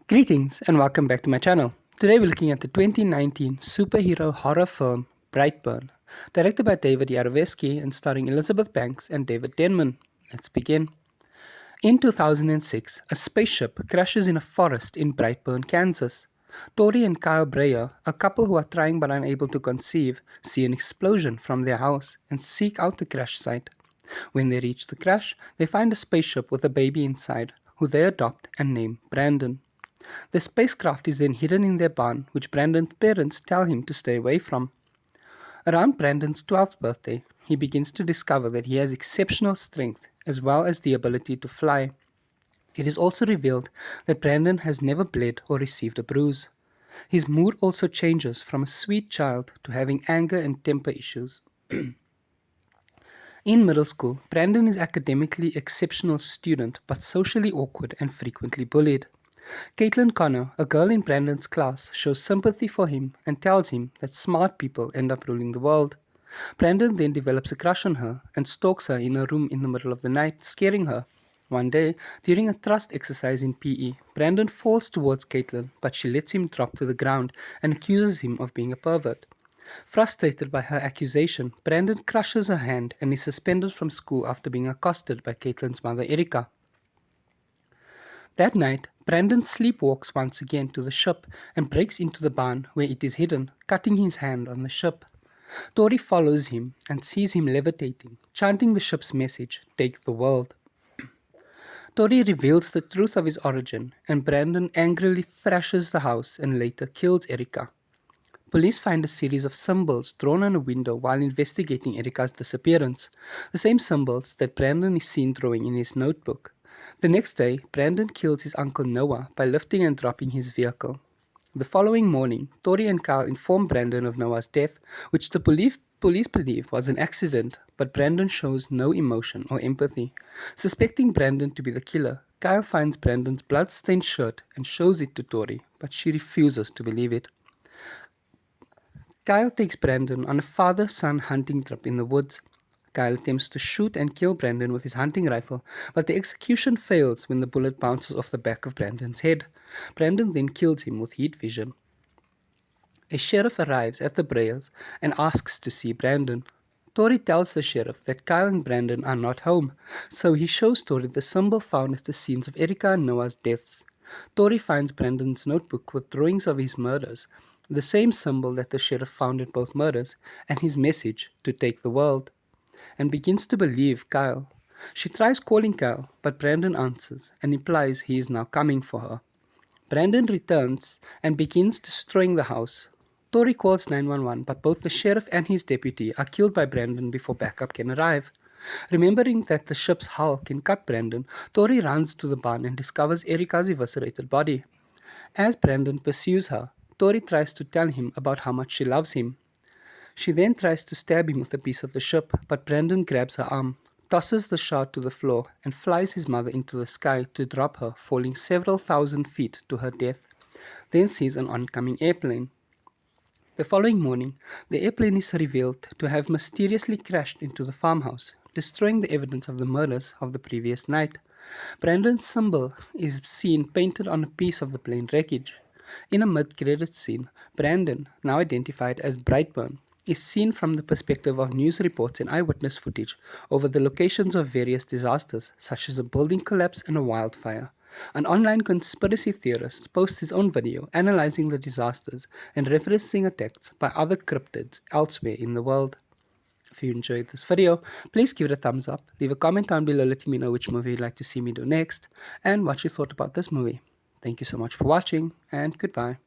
Greetings and welcome back to my channel. Today we're looking at the 2019 superhero horror film Brightburn, directed by David Yarovesky and starring Elizabeth Banks and David Denman. Let's begin. In 2006, a spaceship crashes in a forest in Brightburn, Kansas. Tori and Kyle Breyer, a couple who are trying but unable to conceive, see an explosion from their house and seek out the crash site. When they reach the crash, they find a spaceship with a baby inside, who they adopt and name Brandon. The spacecraft is then hidden in their barn, which Brandon's parents tell him to stay away from. Around Brandon's 12th birthday, he begins to discover that he has exceptional strength as well as the ability to fly. It is also revealed that Brandon has never bled or received a bruise. His mood also changes from a sweet child to having anger and temper issues. In middle school, Brandon is academically exceptional student but socially awkward and frequently bullied. Caitlin Connor, a girl in Brandon's class, shows sympathy for him and tells him that smart people end up ruling the world. Brandon then develops a crush on her and stalks her in a room in the middle of the night, scaring her. One day, during a thrust exercise in PE, Brandon falls towards Caitlin, but she lets him drop to the ground and accuses him of being a pervert. Frustrated by her accusation, Brandon crushes her hand and is suspended from school after being accosted by Caitlin's mother Erica. That night, Brandon sleepwalks once again to the ship and breaks into the barn where it is hidden, cutting his hand on the ship. Tori follows him and sees him levitating, chanting the ship's message, "Take the world." Tori reveals the truth of his origin, and Brandon angrily thrashes the house and later kills Erica. Police find a series of symbols drawn on a window while investigating Erica's disappearance, the same symbols that Brandon is seen drawing in his notebook. The next day, Brandon kills his uncle Noah by lifting and dropping his vehicle. The following morning, Tori and Kyle inform Brandon of Noah's death, which the police believe was an accident, but Brandon shows no emotion or empathy. Suspecting Brandon to be the killer, Kyle finds Brandon's blood-stained shirt and shows it to Tori, but she refuses to believe it. Kyle takes Brandon on a father-son hunting trip in the woods. Kyle attempts to shoot and kill Brandon with his hunting rifle, but the execution fails when the bullet bounces off the back of Brandon's head. Brandon then kills him with heat vision. A sheriff arrives at the Breyers and asks to see Brandon. Tori tells the sheriff that Kyle and Brandon are not home, so he shows Tori the symbol found at the scenes of Erica and Noah's deaths. Tori finds Brandon's notebook with drawings of his murders, the same symbol that the sheriff found at both murders, and his message to take the world, and begins to believe Kyle. She tries calling Kyle, but Brandon answers and implies he is now coming for her. Brandon returns and begins destroying the house. Tori calls 911, but both the sheriff and his deputy are killed by Brandon before backup can arrive. Remembering that the ship's hull can cut Brandon, Tori runs to the barn and discovers Erica's eviscerated body. As Brandon pursues her, Tori tries to tell him about how much she loves him. She then tries to stab him with a piece of the ship, but Brandon grabs her arm, tosses the shard to the floor, and flies his mother into the sky to drop her, falling several thousand feet to her death, then sees an oncoming airplane. The following morning, the airplane is revealed to have mysteriously crashed into the farmhouse, destroying the evidence of the murders of the previous night. Brandon's symbol is seen painted on a piece of the plane wreckage. In a mid-credits scene, Brandon, now identified as Brightburn, is seen from the perspective of news reports and eyewitness footage over the locations of various disasters, such as a building collapse and a wildfire. An online conspiracy theorist posts his own video analyzing the disasters and referencing attacks by other cryptids elsewhere in the world. If you enjoyed this video, please give it a thumbs up, leave a comment down below letting me know which movie you'd like to see me do next, and what you thought about this movie. Thank you so much for watching, and goodbye.